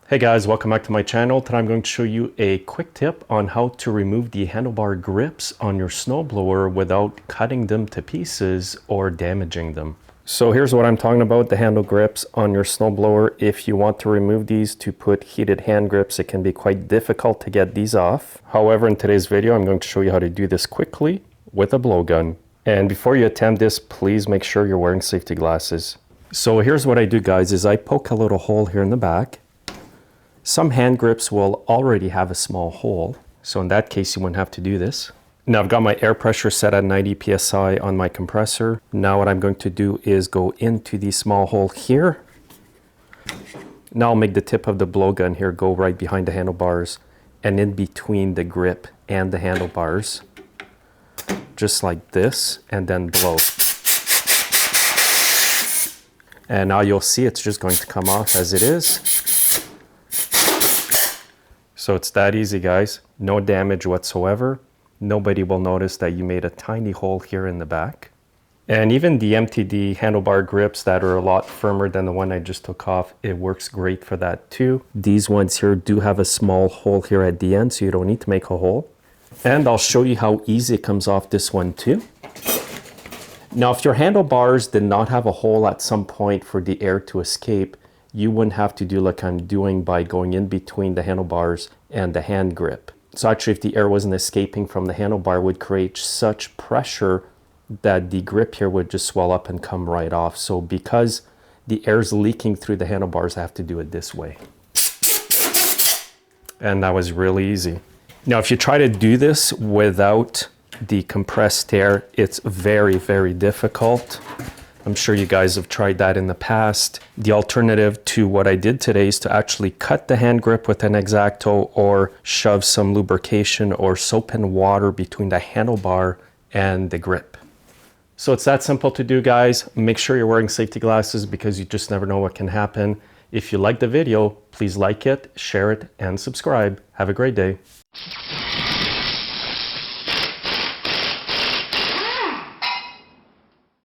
Hey guys, welcome back to my channel. Today I'm going to show you a quick tip on how to remove the handlebar grips on your snowblower without cutting them to pieces or damaging them. So here's what I'm talking about, the handle grips on your snowblower. If you want to remove these to put heated hand grips, it can be quite difficult to get these off. However, in today's video, I'm going to show you how to do this quickly with a blowgun. And before you attempt this, please make sure you're wearing safety glasses. So here's what I do, guys, is I poke a little hole here in the back. Some hand grips will already have a small hole, so in that case you wouldn't have to do this. Now I've got my air pressure set at 90 psi on my compressor. Now what I'm going to do is go into the small hole here. Now I'll make the tip of the blowgun here go right behind the handlebars and in between the grip and the handlebars, just like this, and then blow. And now you'll see it's just going to come off as it is. So it's that easy, guys. No damage whatsoever. Nobody will notice that you made a tiny hole here in the back. And even the MTD handlebar grips that are a lot firmer than the one I just took off, it works great for that too. These ones here do have a small hole here at the end, so you don't need to make a hole. And I'll show you how easy it comes off this one too. Now, if your handlebars did not have a hole at some point for the air to escape, you wouldn't have to do like I'm doing by going in between the handlebars and the hand grip. So actually, if the air wasn't escaping from the handlebar, it would create such pressure that the grip here would just swell up and come right off. So because the air's leaking through the handlebars, I have to do it this way. And that was really easy. Now, if you try to do this without the compressed air, it's very, very difficult. I'm sure you guys have tried that in the past. The alternative to what I did today is to actually cut the hand grip with an X-Acto or shove some lubrication or soap and water between the handlebar and the grip. So it's that simple to do, guys. Make sure you're wearing safety glasses because you just never know what can happen. If you like the video, please like it, share it, and subscribe. Have a great day.